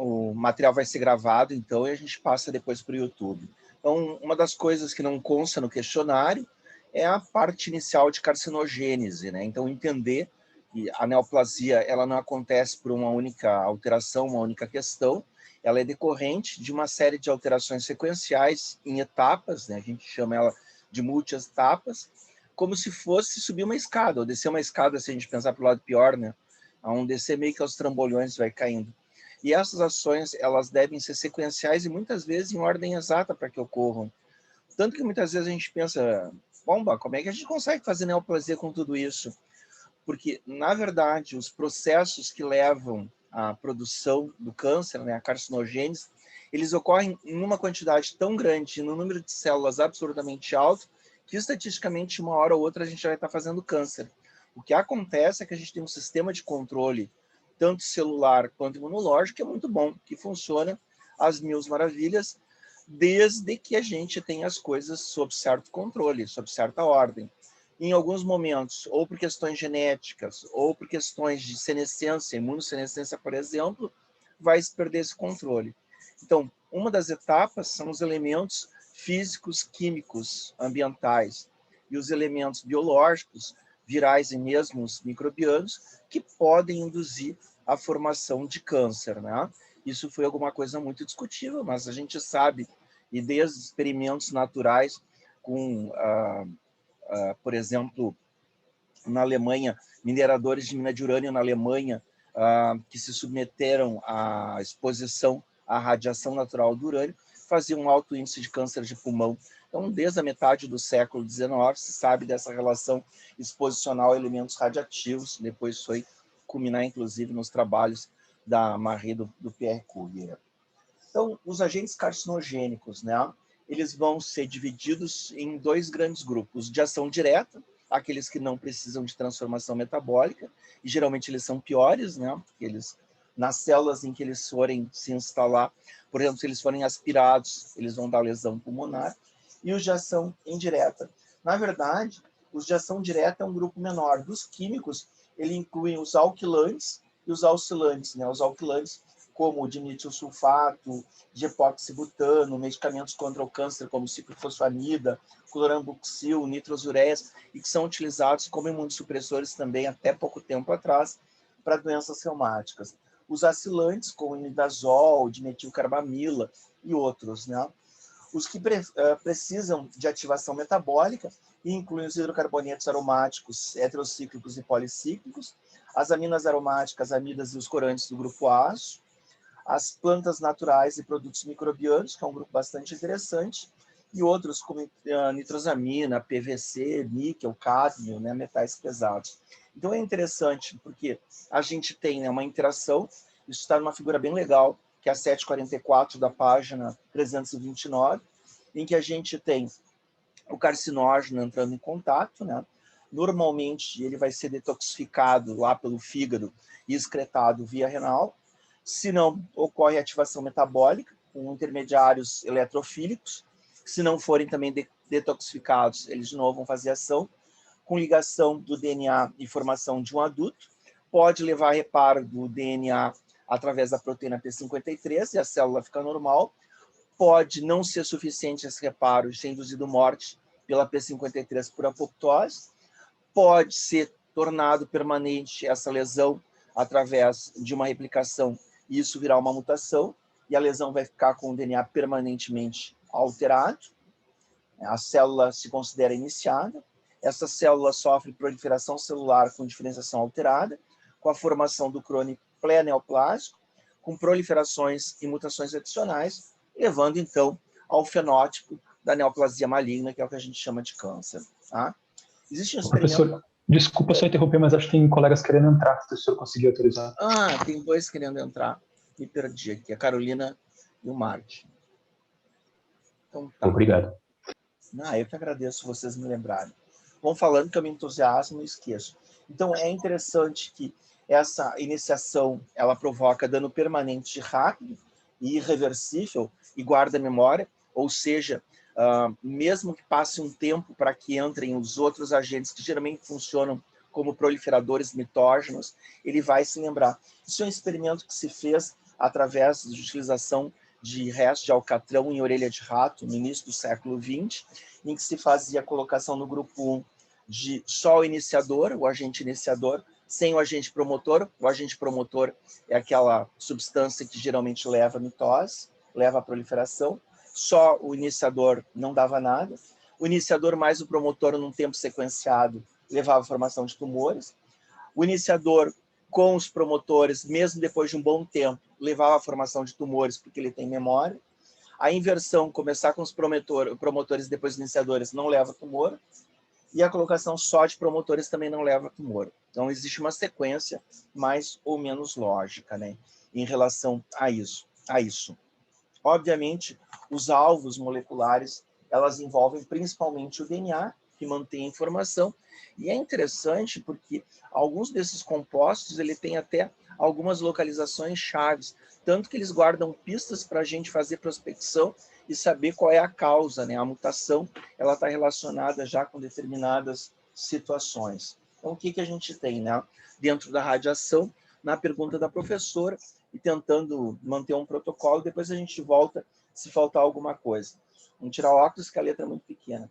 O material vai ser gravado, então, e a gente passa depois para o YouTube. Então, uma das coisas que não consta no questionário é a parte inicial de carcinogênese, né? Então, entender que a neoplasia ela não acontece por uma única alteração, uma única questão, ela é decorrente de uma série de alterações sequenciais em etapas, né? A gente chama ela de múltiplas etapas, como se fosse subir uma escada, ou descer uma escada, se a gente pensar para o lado pior, né? A um descer meio que aos trambolhões vai caindo. E essas ações, elas devem ser sequenciais e muitas vezes em ordem exata para que ocorram. Tanto que muitas vezes a gente pensa, bomba, como é que a gente consegue fazer neoplasia com tudo isso? Porque, na verdade, os processos que levam à produção do câncer, né, a carcinogênese, eles ocorrem em uma quantidade tão grande, num número de células absolutamente alto, que estatisticamente, uma hora ou outra, a gente vai estar fazendo câncer. O que acontece é que a gente tem um sistema de controle, tanto celular quanto imunológico, que é muito bom, que funciona às mil maravilhas, desde que a gente tenha as coisas sob certo controle, sob certa ordem. Em alguns momentos, ou por questões genéticas, ou por questões de senescência, imunossenescência, por exemplo, vai se perder esse controle. Então, uma das etapas são os elementos físicos, químicos, ambientais, e os elementos biológicos, virais e mesmo os microbianos, que podem induzir a formação de câncer, né? Isso foi alguma coisa muito discutível, mas a gente sabe, e desde experimentos naturais com, por exemplo, na Alemanha, mineradores de mina de urânio na Alemanha, que se submeteram à exposição à radiação natural do urânio, faziam um alto índice de câncer de pulmão. Então, desde a metade do século XIX, se sabe dessa relação exposicional a elementos radiativos, depois foi culminar, inclusive, nos trabalhos da Marie do Pierre Cuvier. Então, os agentes carcinogênicos, né, eles vão ser divididos em dois grandes grupos, de ação direta, aqueles que não precisam de transformação metabólica, e geralmente eles são piores, né, porque eles, nas células em que eles forem se instalar, por exemplo, se eles forem aspirados, eles vão dar lesão pulmonar, e os de ação indireta. Na verdade, os de ação direta é um grupo menor. Dos químicos, ele inclui os alquilantes e os alcilantes, né, os alquilantes como dimetilsulfato, de epoxibutano, medicamentos contra o câncer como ciclofosfamida, clorambucil, nitrosureias, e que são utilizados como imunossupressores também até pouco tempo atrás para doenças reumáticas. Os acilantes, como imidazol, dimetilcarbamila e outros, né? Os que precisam de ativação metabólica incluem os hidrocarbonetos aromáticos heterocíclicos e policíclicos, as aminas aromáticas, amidas e os corantes do grupo ácido, as plantas naturais e produtos microbianos, que é um grupo bastante interessante, e outros como nitrosamina, PVC, níquel, cádmio, né, metais pesados. Então é interessante porque a gente tem, né, uma interação, isso está numa figura bem legal, que é a 744 da página 329, em que a gente tem o carcinógeno entrando em contato, né? Normalmente ele vai ser detoxificado lá pelo fígado e excretado via renal. Se não, ocorre ativação metabólica com intermediários eletrofílicos. Se não forem também detoxificados, eles de novo vão fazer ação com ligação do DNA e formação de um adulto. Pode levar a reparo do DNA através da proteína P53 e a célula fica normal. Pode não ser suficiente esse reparo e ser induzido morte pela P53 por apoptose. Pode ser tornado permanente essa lesão através de uma replicação e isso virar uma mutação, e a lesão vai ficar com o DNA permanentemente alterado. A célula se considera iniciada. Essa célula sofre proliferação celular com diferenciação alterada, com a formação do crônio pré-neoplásico, com proliferações e mutações adicionais, levando, então, ao fenótipo da neoplasia maligna, que é o que a gente chama de câncer. Tá? Existe um experimento... Professor, desculpa só interromper, mas acho que tem colegas querendo entrar, se o senhor conseguir autorizar. Tem dois querendo entrar. Me perdi aqui, a Carolina e o Marte. Então, tá. Obrigado. Eu que agradeço vocês me lembrarem. Vão falando que eu me entusiasmo e esqueço. Então, é interessante que essa iniciação, ela provoca dano permanente rápido e irreversível e guarda a memória, ou seja, mesmo que passe um tempo para que entrem os outros agentes que geralmente funcionam como proliferadores mitógenos, ele vai se lembrar. Isso é um experimento que se fez através de utilização de restos de alcatrão em orelha de rato, no início do século XX, em que se fazia a colocação no grupo 1 de só o iniciador, o agente iniciador, sem o agente promotor. O agente promotor é aquela substância que geralmente leva a mitose, leva à proliferação. Só o iniciador não dava nada. O iniciador mais o promotor, num tempo sequenciado, levava à formação de tumores. O iniciador com os promotores, mesmo depois de um bom tempo, levava à formação de tumores, porque ele tem memória. A inversão, começar com os promotores e depois os iniciadores, não leva a tumor. E a colocação só de promotores também não leva a tumor. Então, existe uma sequência mais ou menos lógica, né, em relação a isso. Obviamente, os alvos moleculares, elas envolvem principalmente o DNA, que mantém a informação, e é interessante porque alguns desses compostos, ele tem até algumas localizações chaves, tanto que eles guardam pistas para a gente fazer prospecção e saber qual é a causa, né? A mutação, ela está relacionada já com determinadas situações. Então, o que a gente tem, né, dentro da radiação? Na pergunta da professora, e tentando manter um protocolo, depois a gente volta se faltar alguma coisa. Vamos tirar o óculos, que a letra é muito pequena.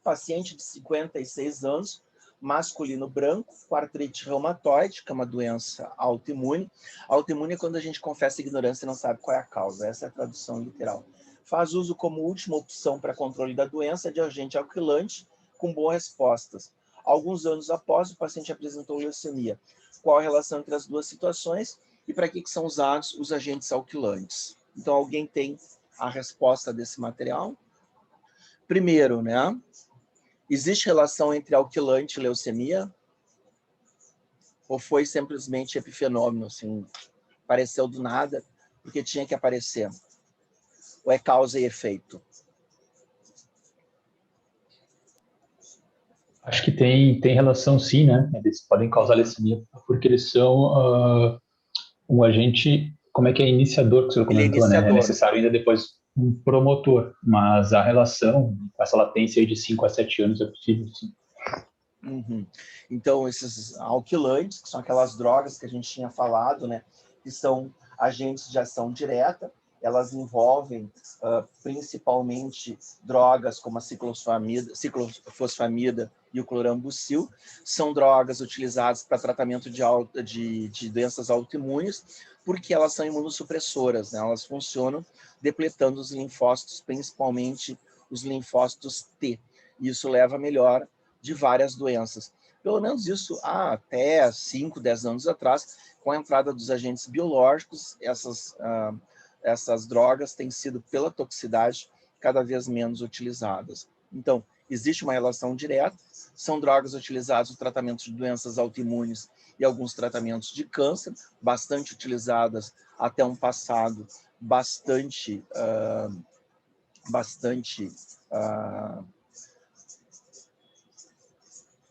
Paciente de 56 anos, masculino branco, com artrite reumatoide, que é uma doença autoimune. Autoimune é quando a gente confessa ignorância e não sabe qual é a causa. Essa é a tradução literal. Faz uso como última opção para controle da doença de agente alquilante, com boas respostas. Alguns anos após, o paciente apresentou leucemia. Qual a relação entre as duas situações e para que são usados os agentes alquilantes? Então, alguém tem a resposta desse material? Primeiro, né? Existe relação entre alquilante e leucemia? Ou foi simplesmente epifenômeno, assim, apareceu do nada, porque tinha que aparecer? Ou é causa e efeito? Acho que tem relação sim, né? Eles podem causar leucemia porque eles são um agente, como é que é iniciador que o senhor Ele é comentou, né? É iniciador. necessário ainda depois um promotor, mas a relação, essa latência aí de 5 a 7 anos é possível, sim. Uhum. Então, esses alquilantes, que são aquelas drogas que a gente tinha falado, né, que são agentes de ação direta, elas envolvem principalmente drogas como a ciclofosfamida e o clorambucil. São drogas utilizadas para tratamento de doenças autoimunes, porque elas são imunossupressoras, né? Elas funcionam depletando os linfócitos, principalmente os linfócitos T. Isso leva a melhora de várias doenças. Pelo menos isso há até 5, 10 anos atrás, com a entrada dos agentes biológicos, essas drogas têm sido, pela toxicidade, cada vez menos utilizadas. Então, existe uma relação direta, são drogas utilizadas no tratamento de doenças autoimunes e alguns tratamentos de câncer, bastante utilizadas até um passado bastante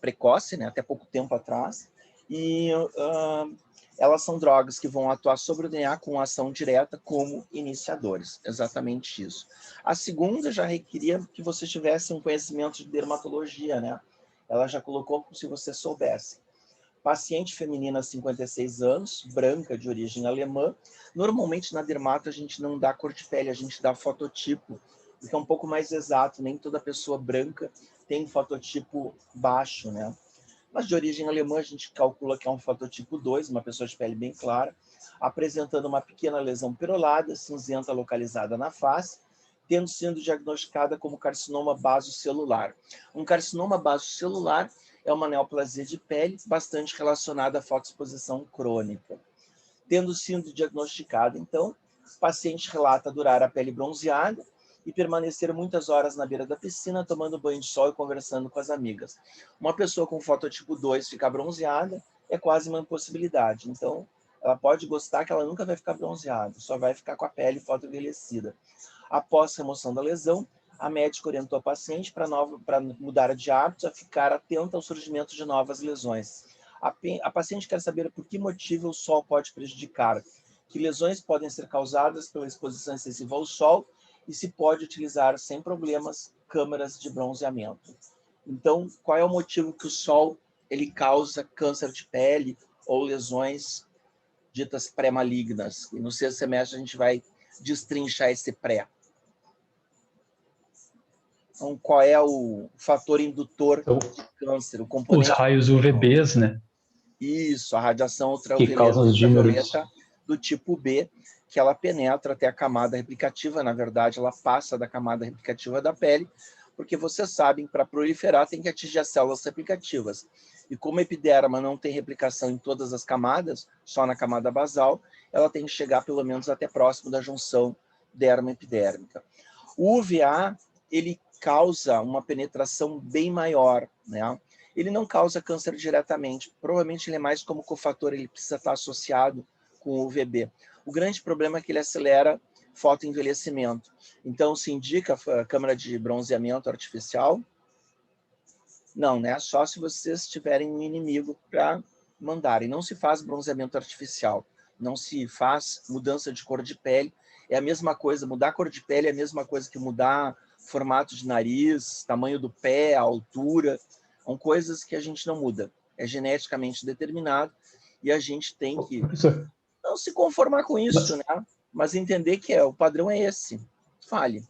precoce, né, até pouco tempo atrás, e elas são drogas que vão atuar sobre o DNA com ação direta como iniciadores, exatamente isso. A segunda já requeria que você tivesse um conhecimento de dermatologia, né? Ela já colocou como se você soubesse. Paciente feminina, 56 anos, branca, de origem alemã. Normalmente na dermato a gente não dá cor de pele, a gente dá fototipo, que é um pouco mais exato, nem toda pessoa branca tem fototipo baixo, né? Mas de origem alemã, a gente calcula que é um fototipo 2, uma pessoa de pele bem clara, apresentando uma pequena lesão perolada, cinzenta localizada na face, tendo sido diagnosticada como carcinoma basocelular. Um carcinoma basocelular é uma neoplasia de pele bastante relacionada à fotoexposição crônica. Tendo sido diagnosticada, então, o paciente relata durar a pele bronzeada e permanecer muitas horas na beira da piscina, tomando banho de sol e conversando com as amigas. Uma pessoa com fototipo 2 ficar bronzeada é quase uma impossibilidade. Então, ela pode gostar que ela nunca vai ficar bronzeada, só vai ficar com a pele fotoenvelhecida. Após a remoção da lesão, a médica orientou a paciente para mudar de hábito, a ficar atenta ao surgimento de novas lesões. A paciente quer saber por que motivo o sol pode prejudicar, que lesões podem ser causadas pela exposição excessiva ao sol e se pode utilizar sem problemas câmeras de bronzeamento. Então, qual é o motivo que o sol ele causa câncer de pele ou lesões ditas pré-malignas. E no sexto semestre a gente vai destrinchar esse pré. Então, qual é o fator indutor Então, de câncer? O os componente... raios UVBs, né? Isso, a radiação Que causam os dímeros. ultravioleta do tipo B, que ela penetra até a camada replicativa. Na verdade, ela passa da camada replicativa da pele, porque vocês sabem, para proliferar tem que atingir as células replicativas. E como a epiderma não tem replicação em todas as camadas, só na camada basal, ela tem que chegar pelo menos até próximo da junção dermo-epidérmica. O UVA, ele causa uma penetração bem maior, né? Ele não causa câncer diretamente, provavelmente ele é mais como cofator, ele precisa estar associado com o UVB. O grande problema é que ele acelera fotoenvelhecimento. Então, se indica a câmara de bronzeamento artificial? Não, né? Só se vocês tiverem um inimigo para mandarem. Não se faz bronzeamento artificial, não se faz mudança de cor de pele. É a mesma coisa, mudar a cor de pele é a mesma coisa que mudar formato de nariz, tamanho do pé, a altura. São coisas que a gente não muda. É geneticamente determinado e a gente tem que não se conformar com isso, né? Mas entender que o padrão é esse. Fale.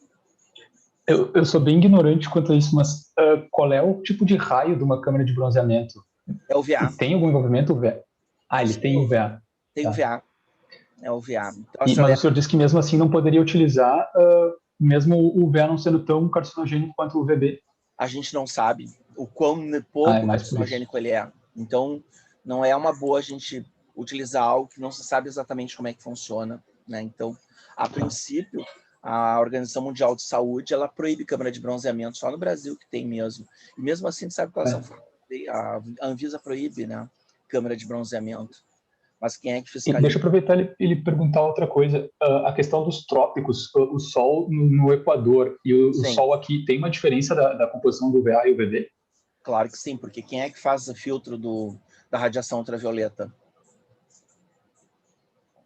Eu sou bem ignorante quanto a isso, mas qual é o tipo de raio de uma câmera de bronzeamento? É o VA. E tem algum envolvimento UVA? Ah, ele tem UVA. Tem o VA. É o VA. Então, mas o senhor disse que mesmo assim não poderia utilizar, mesmo o UVA não sendo tão carcinogênico quanto o UVB. A gente não sabe o quão pouco mais carcinogênico ele é. Então, não é uma boa a gente utilizar algo que não se sabe exatamente como é que funciona, né? Então, a princípio, a Organização Mundial de Saúde, ela proíbe câmara de bronzeamento só no Brasil que tem mesmo. E mesmo assim, sabe que elas são... A Anvisa proíbe, né? Câmara de bronzeamento. Mas quem é que fiscaliza? Deixa eu aproveitar ele perguntar outra coisa. A questão dos trópicos, o Sol no Equador e o Sol aqui, tem uma diferença da composição do UVA e UVB? Claro que sim, porque quem é que faz o filtro da radiação ultravioleta?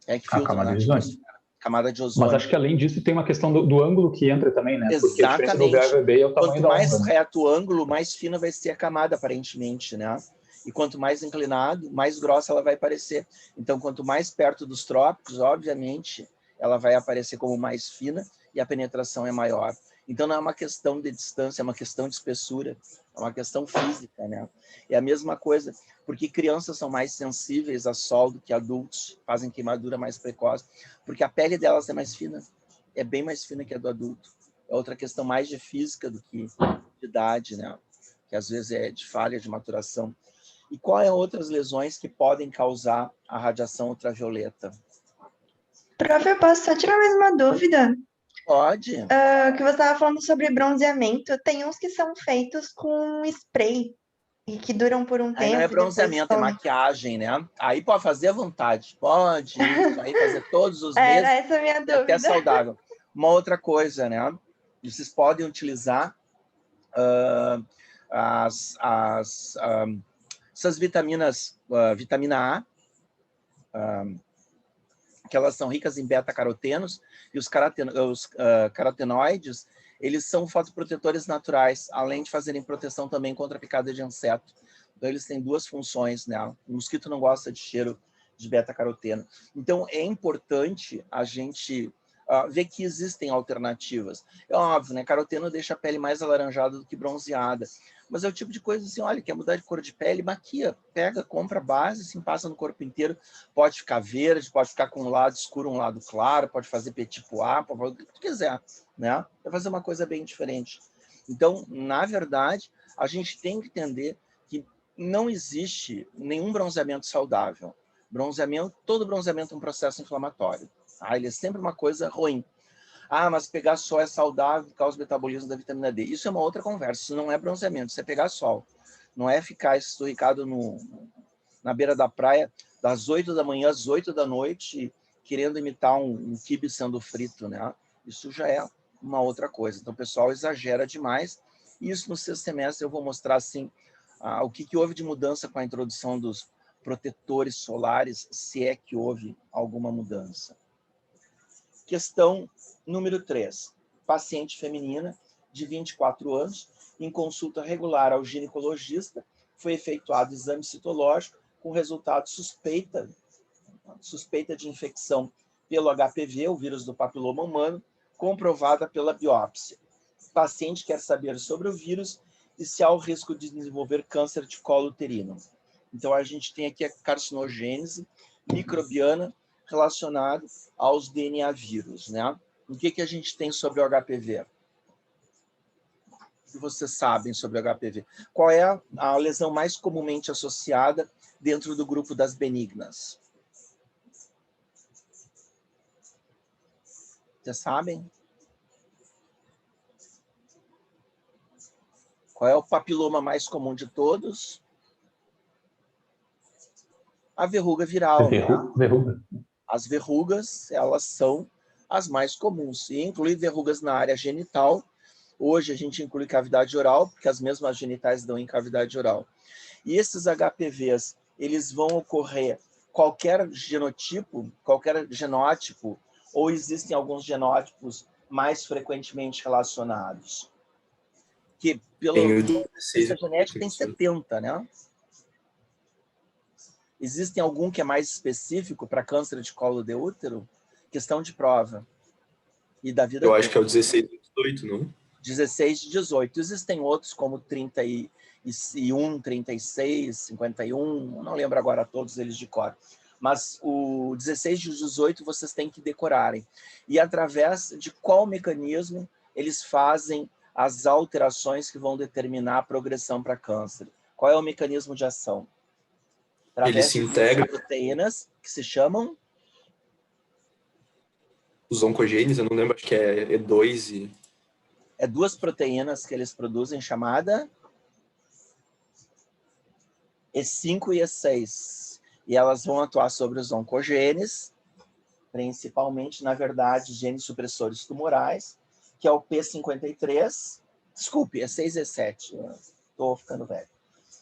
É que filtra camada na de ozônio. Camada de ozônio. Mas acho que além disso tem uma questão do ângulo que entra também, né? Exatamente. Porque a diferença do UVA e UVB é o tamanho da onda. Quanto mais reto o ângulo, mais fina vai ser a camada, aparentemente, né? E quanto mais inclinado, mais grossa ela vai aparecer. Então, quanto mais perto dos trópicos, obviamente, ela vai aparecer como mais fina e a penetração é maior. Então, não é uma questão de distância, é uma questão de espessura, é uma questão física, né? É a mesma coisa, porque crianças são mais sensíveis a sol do que adultos, fazem queimadura mais precoce, porque a pele delas é mais fina, é bem mais fina que a do adulto. É outra questão mais de física do que de idade, né? Que às vezes é de falha de maturação. E quais outras lesões que podem causar a radiação ultravioleta? Prof, eu posso só tirar mais uma dúvida? Pode. Que você estava falando sobre bronzeamento. Tem uns que são feitos com spray e que duram por um tempo. Aí não é bronzeamento, é maquiagem, né? Aí pode fazer à vontade. Pode isso, aí fazer todos os meses. Era essa a minha dúvida. Até saudável. Uma outra coisa, né? Vocês podem utilizar essas vitaminas, vitamina A, que elas são ricas em beta-carotenos, e os carotenoides, eles são fotoprotetores naturais, além de fazerem proteção também contra a picada de inseto. Então, eles têm duas funções, né? O mosquito não gosta de cheiro de beta-caroteno. Então, é importante a gente ver que existem alternativas. É óbvio, né? Caroteno deixa a pele mais alaranjada do que bronzeada. Mas é o tipo de coisa assim, olha, quer mudar de cor de pele, maquia, pega, compra base, assim, passa no corpo inteiro, pode ficar verde, pode ficar com um lado escuro, um lado claro, pode fazer petit pois, pode fazer o que tu quiser, né? Vai fazer uma coisa bem diferente. Então, na verdade, a gente tem que entender que não existe nenhum bronzeamento saudável. Todo bronzeamento é um processo inflamatório. Ele é sempre uma coisa ruim. Mas pegar sol é saudável por causa do metabolismo da vitamina D. Isso é uma outra conversa, isso não é bronzeamento, isso é pegar sol. Não é ficar esturricado na beira da praia das 8 da manhã às 8 da noite, querendo imitar um quibe sendo frito, né? Isso já é uma outra coisa. Então, o pessoal exagera demais. E isso no sexto semestre eu vou mostrar, assim, o que houve de mudança com a introdução dos protetores solares, se é que houve alguma mudança. Questão número 3. Paciente feminina de 24 anos, em consulta regular ao ginecologista, foi efetuado exame citológico com resultado suspeita suspeita de infecção pelo HPV, o vírus do papiloma humano, comprovada pela biópsia. O paciente quer saber sobre o vírus e se há o risco de desenvolver câncer de colo uterino. Então, a gente tem aqui a carcinogênese microbiana relacionada aos DNA vírus, né? O que a gente tem sobre o HPV? O que vocês sabem sobre o HPV? Qual é a lesão mais comumente associada dentro do grupo das benignas? Vocês sabem? Qual é o papiloma mais comum de todos? A verruga viral. Verruga. As verrugas, elas são as mais comuns. E inclui verrugas na área genital. Hoje a gente inclui cavidade oral, porque as mesmas genitais dão em cavidade oral. E esses HPVs, eles vão ocorrer qualquer genotipo, qualquer genótipo, ou existem alguns genótipos mais frequentemente relacionados? Que pela pesquisa genética tem 70, né? Existem algum que é mais específico para câncer de colo de útero? Questão de prova. E da vida. Eu acho que é o 16 e 18, não? 16 e 18. Existem outros como 31, 36, 51, não lembro agora todos eles de cor. Mas o 16 e 18 vocês têm que decorarem. E através de qual mecanismo eles fazem as alterações que vão determinar a progressão para câncer? Qual é o mecanismo de ação? Através de duas proteínas que se chamam... Os oncogenes, eu não lembro, acho que é E2 e... É duas proteínas que eles produzem, chamada E5 e E6. E elas vão atuar sobre os oncogenes, principalmente, na verdade, genes supressores tumorais, que é o P53, desculpe, E6 e E7, estou ficando velho.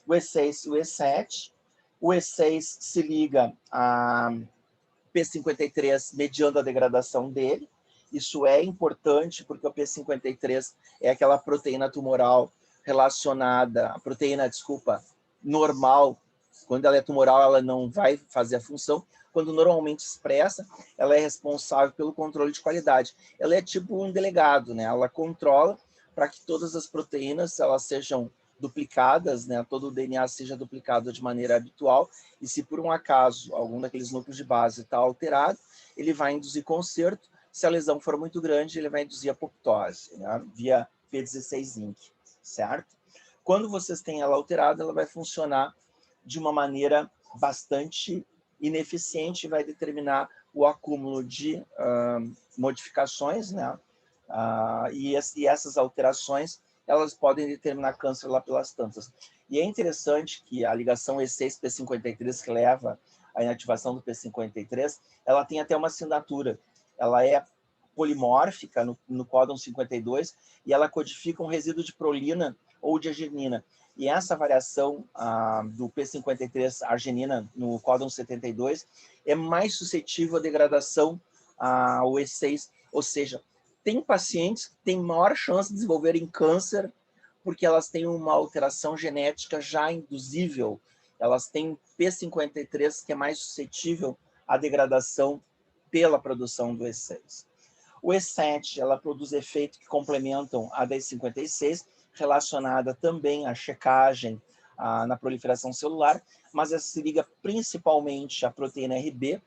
O E6 e o E7. O E6 se liga a P53 mediando a degradação dele. Isso é importante porque o P53 é aquela proteína tumoral relacionada, a proteína, normal. Quando ela é tumoral, ela não vai fazer a função. Quando normalmente expressa, ela é responsável pelo controle de qualidade. Ela é tipo um delegado, né? Ela controla para que todas as proteínas elas sejam duplicadas, né? Todo o DNA seja duplicado de maneira habitual, e se por um acaso algum daqueles núcleos de base está alterado, ele vai induzir conserto. Se a lesão for muito grande, ele vai induzir apoptose, né? Via P16-Inc, certo? Quando vocês têm ela alterada, ela vai funcionar de uma maneira bastante ineficiente, vai determinar o acúmulo de modificações, né? E essas alterações elas podem determinar câncer lá pelas tantas. E é interessante que a ligação E6-P53, que leva à inativação do P53, ela tem até uma assinatura. Ela é polimórfica no códon 52 e ela codifica um resíduo de prolina ou de arginina. E essa variação do P53 arginina no códon 72 é mais suscetível à degradação ao E6, ou seja, tem pacientes que têm maior chance de desenvolverem câncer porque elas têm uma alteração genética já induzível. Elas têm P53, que é mais suscetível à degradação pela produção do E6. O E7, ela produz efeitos que complementam a da E56, relacionada também à checagem na proliferação celular, mas essa se liga principalmente à proteína RB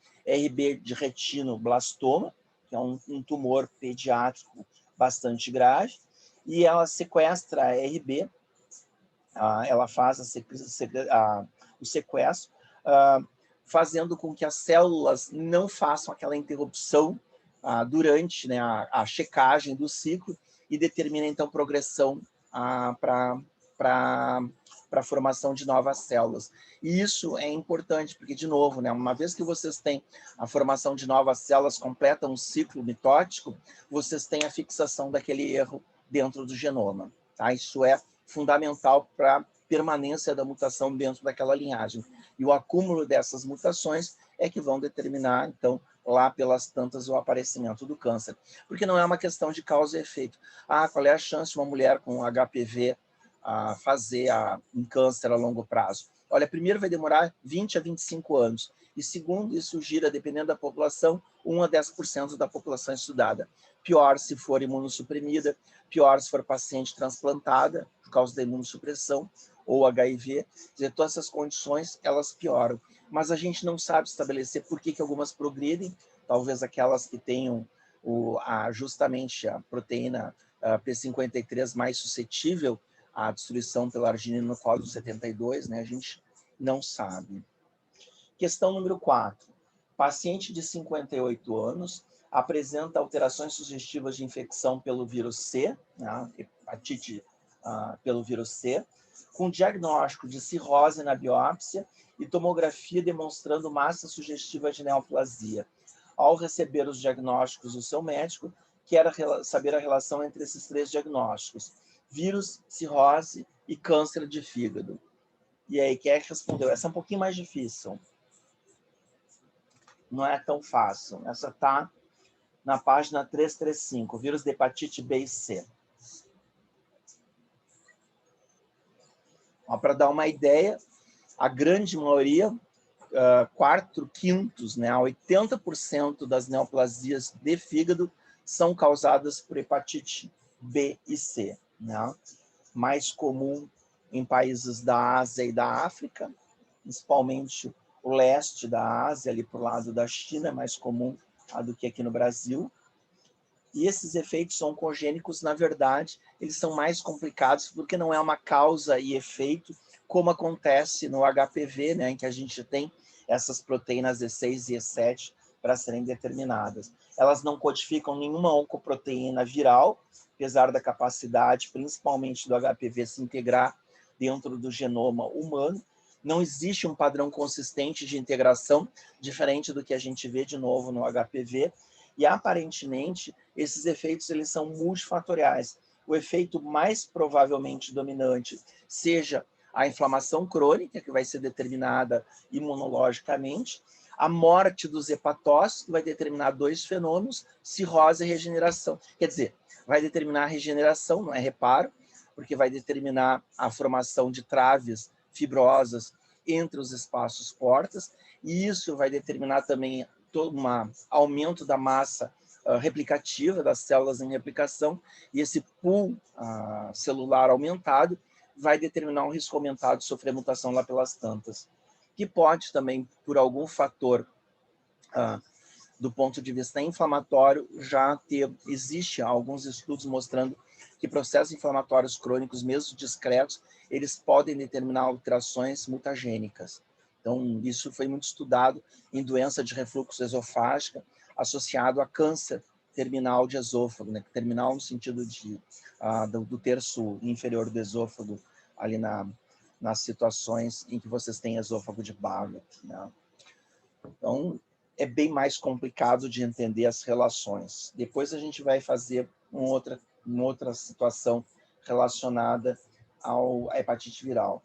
de retinoblastoma, que é um tumor pediátrico bastante grave, e ela sequestra a RB, ela faz o sequestro, fazendo com que as células não façam aquela interrupção durante, né, a checagem do ciclo e determina, então, progressão para a formação de novas células. E isso é importante, porque, de novo, né, uma vez que vocês têm a formação de novas células, completam um ciclo mitótico, vocês têm a fixação daquele erro dentro do genoma. Tá? Isso é fundamental para a permanência da mutação dentro daquela linhagem. E o acúmulo dessas mutações é que vão determinar, então, lá pelas tantas, o aparecimento do câncer. Porque não é uma questão de causa e efeito. Qual é a chance de uma mulher com HPV fazer um câncer a longo prazo? Olha, primeiro vai demorar 20 a 25 anos. E segundo, isso gira, dependendo da população, 1 a 10% da população estudada. Pior se for imunossuprimida, pior se for paciente transplantada, por causa da imunossupressão, ou HIV. Quer dizer, todas essas condições, elas pioram. Mas a gente não sabe estabelecer por que algumas progridem, talvez aquelas que tenham justamente a proteína P53 mais suscetível à destruição pela arginina no código 72, né? A gente não sabe. Questão número 4. Paciente de 58 anos apresenta alterações sugestivas de infecção pelo vírus C, né? Hepatite pelo vírus C, com diagnóstico de cirrose na biópsia e tomografia demonstrando massa sugestiva de neoplasia. Ao receber os diagnósticos do seu médico, quer saber a relação entre esses 3 diagnósticos: vírus, cirrose e câncer de fígado. E aí, quem é que respondeu? Essa é um pouquinho mais difícil. Não é tão fácil. Essa está na página 335, vírus de hepatite B e C. Para dar uma ideia, a grande maioria, 4/5, né, 80% das neoplasias de fígado são causadas por hepatite B e C, né? Mais comum em países da Ásia e da África, principalmente o leste da Ásia, ali para o lado da China, é mais comum do que aqui no Brasil. E esses efeitos oncogênicos, na verdade, eles são mais complicados porque não é uma causa e efeito, como acontece no HPV, né, em que a gente tem essas proteínas E6 e E7 para serem determinadas. Elas não codificam nenhuma oncoproteína viral, apesar da capacidade, principalmente do HPV, se integrar dentro do genoma humano. Não existe um padrão consistente de integração, diferente do que a gente vê de novo no HPV, e aparentemente esses efeitos eles são multifatoriais. O efeito mais provavelmente dominante seja a inflamação crônica, que vai ser determinada imunologicamente, a morte dos hepatócitos, que vai determinar 2 fenômenos, cirrose e regeneração. Quer dizer, vai determinar a regeneração, não é reparo, porque vai determinar a formação de traves fibrosas entre os espaços portas, e isso vai determinar também todo um aumento da massa replicativa das células em replicação, e esse pool celular aumentado vai determinar um risco aumentado de sofrer mutação lá pelas tantas, que pode também, por algum fator do ponto de vista inflamatório, existe alguns estudos mostrando que processos inflamatórios crônicos, mesmo discretos, eles podem determinar alterações mutagênicas. Então, isso foi muito estudado em doença de refluxo esofágica associado a câncer terminal de esôfago, né? Terminal no sentido do terço inferior do esôfago, ali nas situações em que vocês têm esôfago de Barrett, né? Então, é bem mais complicado de entender as relações. Depois a gente vai fazer uma outra situação relacionada à hepatite viral.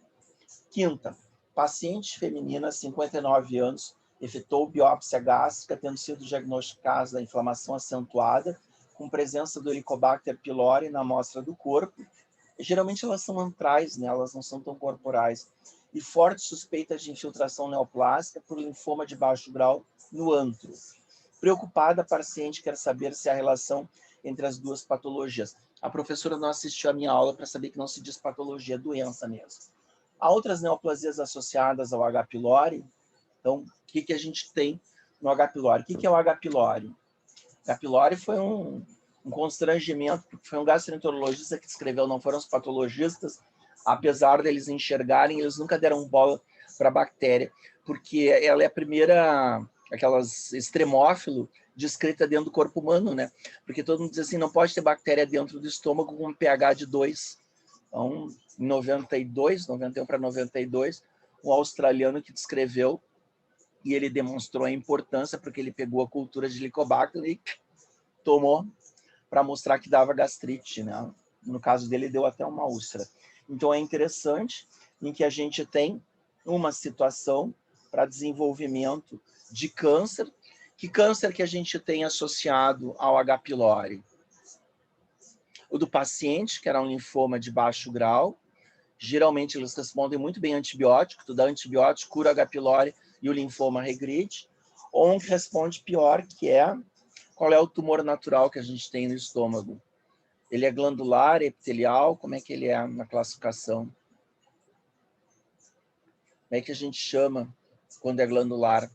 Quinta, paciente feminina, 59 anos, efetuou biópsia gástrica, tendo sido diagnosticada da inflamação acentuada, com presença do Helicobacter pylori na amostra do corpo. Geralmente elas são antrais, né? Elas não são tão corporais. E forte suspeita de infiltração neoplásica por linfoma de baixo grau no antro. Preocupada, a paciente quer saber se há relação entre as duas patologias. A professora não assistiu à minha aula para saber que não se diz patologia, é doença mesmo. Há outras neoplasias associadas ao H. pylori. Então, o que a gente tem no H. pylori? O que é o H. pylori? H. pylori foi um constrangimento, porque foi um gastroenterologista que escreveu, não foram os patologistas, apesar deles enxergarem, eles nunca deram bola para a bactéria, porque ela é a primeira, aquelas extremófilo, descrita dentro do corpo humano, né? Porque todo mundo diz assim, não pode ter bactéria dentro do estômago com um pH de 2. Então, em 91 para 92, um australiano que descreveu, e ele demonstrou a importância, porque ele pegou a cultura de Helicobacter e tomou para mostrar que dava gastrite, né? No caso dele, deu até uma úlcera. Então, é interessante em que a gente tem uma situação para desenvolvimento de câncer. Que câncer que a gente tem associado ao H. pylori? O do paciente, que era um linfoma de baixo grau. Geralmente, eles respondem muito bem a antibiótico. Tu dá antibiótico, cura H. pylori e o linfoma regride, ou um que responde pior, que é qual é o tumor natural que a gente tem no estômago. Ele é glandular, epitelial, como é que ele é na classificação? Como é que a gente chama quando é glandular?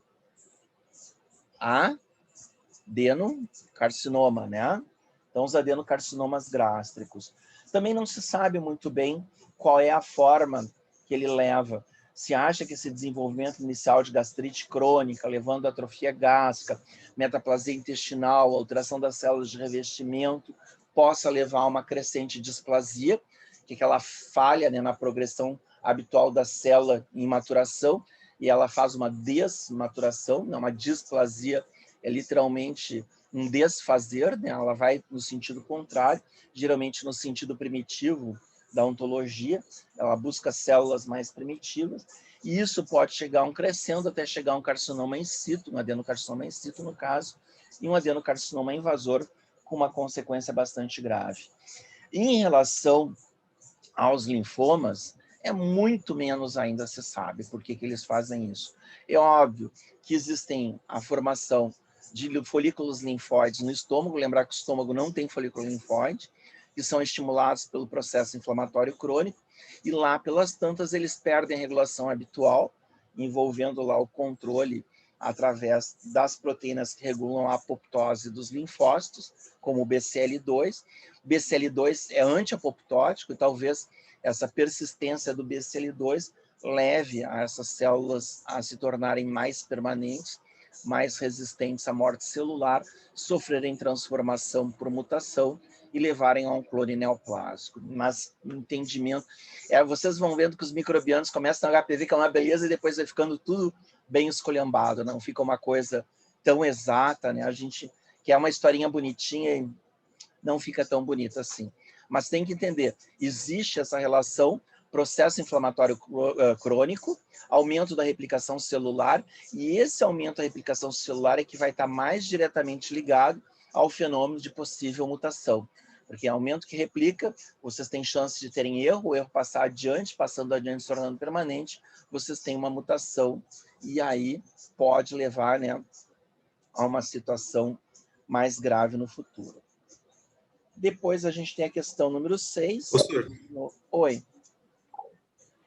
Adenocarcinoma, né? Então, os adenocarcinomas gástricos. Também não se sabe muito bem qual é a forma que ele leva. Se acha que esse desenvolvimento inicial de gastrite crônica, levando a atrofia gástrica, metaplasia intestinal, alteração das células de revestimento, possa levar a uma crescente displasia, que é aquela falha, né, na progressão habitual da célula em maturação, e ela faz uma desmaturação, né, uma displasia, é literalmente um desfazer, né? Ela vai no sentido contrário, geralmente no sentido primitivo da ontologia, ela busca células mais primitivas, e isso pode chegar a um crescendo até chegar a um carcinoma in situ, um adenocarcinoma in situ no caso, e um adenocarcinoma invasor com uma consequência bastante grave. Em relação aos linfomas, é muito menos ainda se sabe por que eles fazem isso. É óbvio que existem a formação de folículos linfóides no estômago, lembrar que o estômago não tem folículo linfóide, que são estimulados pelo processo inflamatório crônico, e lá pelas tantas eles perdem a regulação habitual, envolvendo lá o controle através das proteínas que regulam a apoptose dos linfócitos, como o BCL2. O BCL2 é anti-apoptótico e talvez essa persistência do BCL2 leve a essas células a se tornarem mais permanentes, mais resistentes à morte celular, sofrerem transformação por mutação e levarem a um clone neoplásico. Mas entendimento... vocês vão vendo que os microbianos começam no HPV, que é uma beleza, e depois vai ficando tudo bem esculhambado, não fica uma coisa tão exata, né? A gente quer uma historinha bonitinha e não fica tão bonita assim. Mas tem que entender, existe essa relação, processo inflamatório crônico, aumento da replicação celular, e esse aumento da replicação celular é que vai estar mais diretamente ligado ao fenômeno de possível mutação. Porque aumento que replica, vocês têm chance de terem erro, o erro passar adiante, passando adiante, se tornando permanente, vocês têm uma mutação, e aí pode levar, né, a uma situação mais grave no futuro. Depois a gente tem a questão número 6. Oi.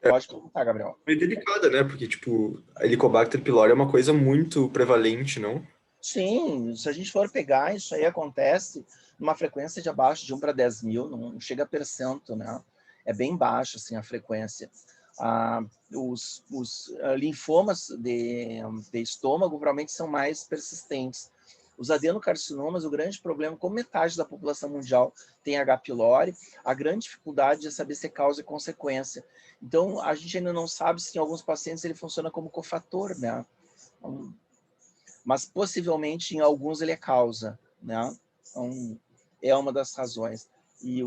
Pode perguntar, Gabriel. É delicada, né? Porque, tipo, a Helicobacter pylori é uma coisa muito prevalente, não? Sim, se a gente for pegar, isso aí acontece numa frequência de abaixo de 1 para 10 mil, não chega a percento, né? É bem baixa, assim, a frequência. Os linfomas de estômago provavelmente são mais persistentes. Os adenocarcinomas, o grande problema, como metade da população mundial tem H. pylori, a grande dificuldade é saber se é causa e consequência. Então, a gente ainda não sabe se em alguns pacientes ele funciona como cofator, né? Mas possivelmente em alguns ele é causa, né? Então, é uma das razões. E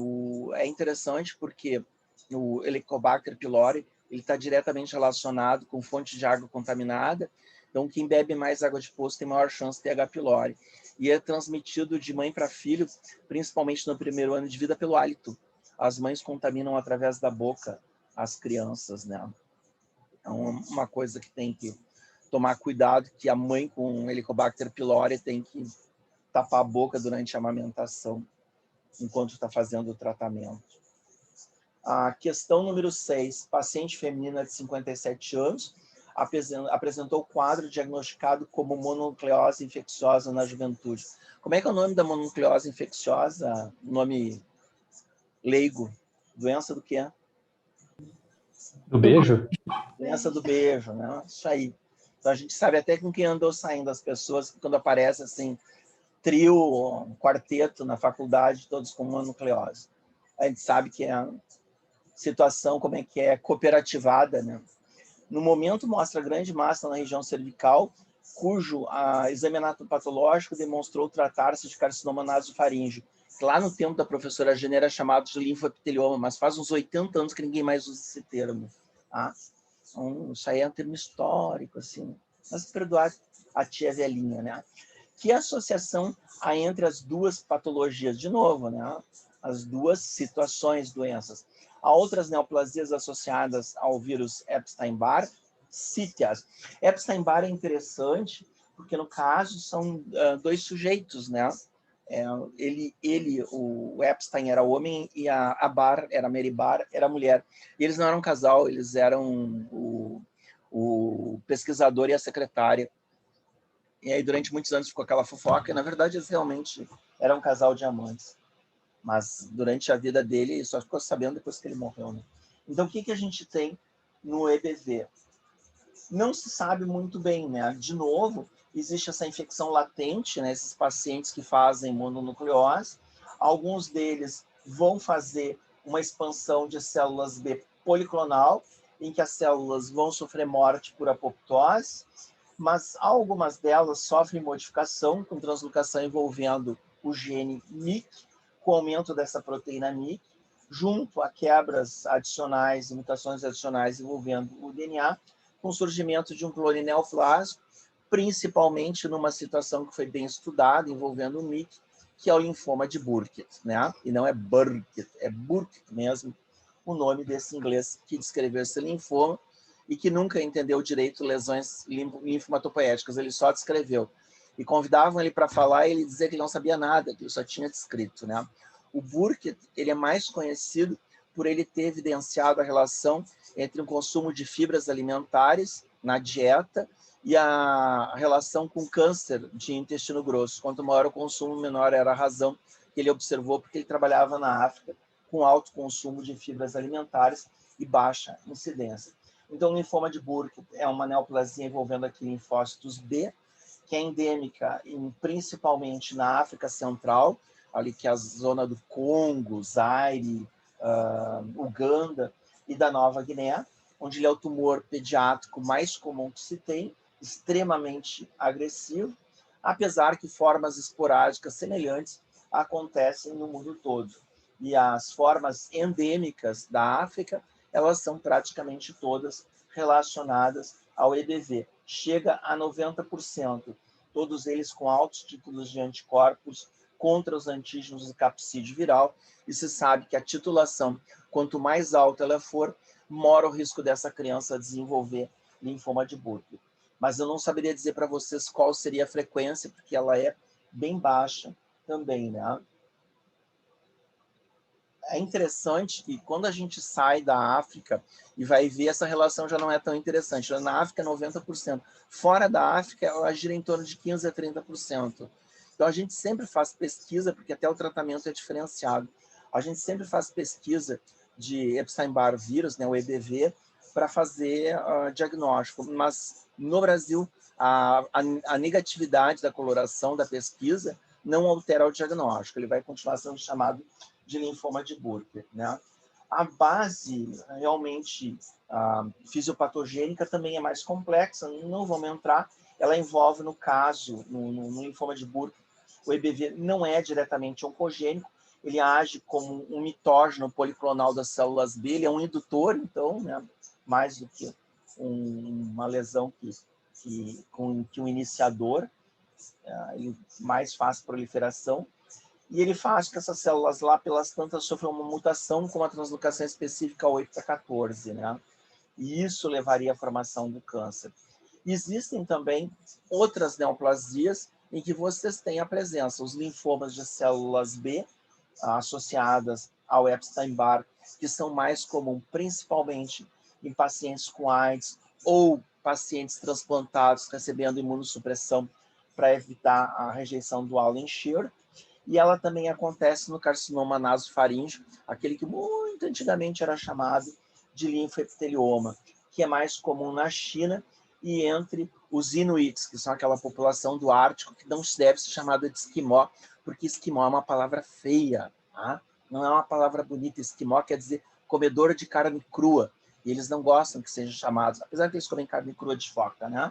é interessante porque o Helicobacter pylori ele está diretamente relacionado com fonte de água contaminada. Então, quem bebe mais água de poço tem maior chance de ter H. pylori. E é transmitido de mãe para filho, principalmente no primeiro ano de vida, pelo hálito. As mães contaminam através da boca as crianças, né? Então, uma coisa que tem que tomar cuidado, que a mãe com Helicobacter pylori tem que tapar a boca durante a amamentação, enquanto está fazendo o tratamento. A questão número 6, paciente feminina de 57 anos, apresentou quadro diagnosticado como mononucleose infecciosa na juventude. Como é que é o nome da mononucleose infecciosa? Nome leigo. Doença do quê? Do beijo? Doença do beijo, né? Isso aí. Então a gente sabe até com quem andou saindo as pessoas, quando aparece assim, trio, quarteto na faculdade, todos com mononucleose. A gente sabe que é a situação, como é que é cooperativada, né? No momento, mostra grande massa na região cervical, cujo exame anatopatológico demonstrou tratar-se de carcinoma nasofaríngeo. Lá no tempo da professora Gênia era chamado de linfoepitelioma, mas faz uns 80 anos que ninguém mais usa esse termo. Tá? Então, isso aí é um termo histórico, assim. Mas perdoar a tia velhinha, né? Que associação há entre as duas patologias? De novo, né? As duas situações, doenças. Há outras neoplasias associadas ao vírus Epstein-Barr, sítias. Epstein-Barr é interessante, porque no caso são dois sujeitos, né? O Epstein era homem e a Barr, era Mary Barr, era mulher. E eles não eram um casal, eles eram o pesquisador e a secretária. E aí, durante muitos anos, ficou aquela fofoca, e, na verdade, eles realmente eram um casal de amantes. Mas, durante a vida dele, só ficou sabendo depois que ele morreu, né? Então, o que a gente tem no EBV? Não se sabe muito bem, né? De novo, existe essa infecção latente, né? Esses pacientes que fazem mononucleose. Alguns deles vão fazer uma expansão de células B policlonal, em que as células vão sofrer morte por apoptose, mas algumas delas sofrem modificação com translocação envolvendo o gene MYC, com o aumento dessa proteína MYC, junto a quebras adicionais e mutações adicionais envolvendo o DNA, com o surgimento de um clone neoplásico, principalmente numa situação que foi bem estudada, envolvendo o MYC, que é o linfoma de Burkitt, né? E não é Burkitt, é Burkitt mesmo, o nome desse inglês que descreveu esse linfoma, e que nunca entendeu direito lesões linfomatopoéticas, ele só descreveu. E convidavam ele para falar e ele dizia que ele não sabia nada, que ele só tinha descrito, né? O Burkitt, ele é mais conhecido por ele ter evidenciado a relação entre o consumo de fibras alimentares na dieta e a relação com câncer de intestino grosso. Quanto maior o consumo, menor era a razão que ele observou, porque ele trabalhava na África com alto consumo de fibras alimentares e baixa incidência. Então, o linfoma de Burkitt é uma neoplasia envolvendo aqui linfócitos B, que é endêmica principalmente na África Central, ali que é a zona do Congo, Zaire, Uganda e da Nova Guiné, onde ele é o tumor pediátrico mais comum que se tem, extremamente agressivo, apesar que formas esporádicas semelhantes acontecem no mundo todo. E as formas endêmicas da África, elas são praticamente todas relacionadas ao EBV. Chega a 90%, todos eles com altos títulos de anticorpos contra os antígenos do capsídeo viral, e se sabe que a titulação, quanto mais alta ela for, maior o risco dessa criança desenvolver linfoma de Burkitt. Mas eu não saberia dizer para vocês qual seria a frequência, porque ela é bem baixa também, né? É interessante que quando a gente sai da África e vai ver, essa relação já não é tão interessante. Na África, 90%. Fora da África, ela gira em torno de 15% a 30%. Então, a gente sempre faz pesquisa, porque até o tratamento é diferenciado. A gente sempre faz pesquisa de Epstein-Barr vírus, né, o EBV, para fazer diagnóstico. Mas, no Brasil, a negatividade da coloração da pesquisa não altera o diagnóstico. Ele vai continuar sendo chamado de linfoma de Burkitt, né? A base realmente fisiopatogênica também é mais complexa, não vamos entrar. Ela envolve, no caso, no linfoma de Burkitt, o EBV não é diretamente oncogênico, ele age como um mitógeno policlonal das células B, ele é um indutor, então, né, mais do que uma lesão que um iniciador, ele mais faz proliferação. E ele faz que essas células lá, pelas tantas, sofram uma mutação com uma translocação específica 8/14, né? E isso levaria à formação do câncer. Existem também outras neoplasias em que vocês têm a presença, os linfomas de células B associadas ao Epstein-Barr, que são mais comuns, principalmente em pacientes com AIDS ou pacientes transplantados recebendo imunossupressão para evitar a rejeição do Allen-Shear. E ela também acontece no carcinoma nasofaríngeo, aquele que muito antigamente era chamado de linfoepitelioma, que é mais comum na China e entre os inuits, que são aquela população do Ártico, que não deve ser chamada de esquimó, porque esquimó é uma palavra feia, tá? Não é uma palavra bonita. Esquimó quer dizer comedor de carne crua, e eles não gostam que sejam chamados, apesar que eles comem carne crua de foca, né?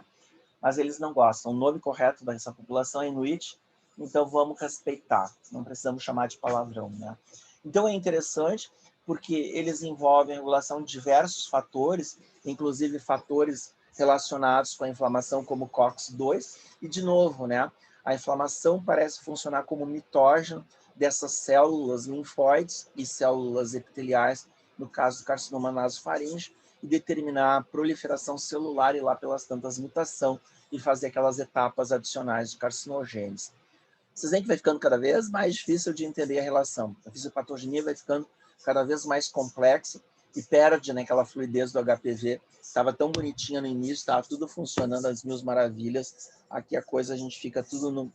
Mas eles não gostam. O nome correto dessa população é inuit, então vamos respeitar, não precisamos chamar de palavrão, né? Então é interessante porque eles envolvem a regulação de diversos fatores, inclusive fatores relacionados com a inflamação como COX-2, e de novo, né, a inflamação parece funcionar como mitógeno dessas células linfóides e células epiteliais, no caso do carcinoma nasofaríngeo, e determinar a proliferação celular e lá pelas tantas mutação e fazer aquelas etapas adicionais de carcinogênese. Vocês veem que vai ficando cada vez mais difícil de entender a relação. A fisiopatogenia vai ficando cada vez mais complexa e perde, né, aquela fluidez do HPV. Estava tão bonitinha no início, estava tudo funcionando às mil maravilhas. Aqui a coisa, a gente fica tudo no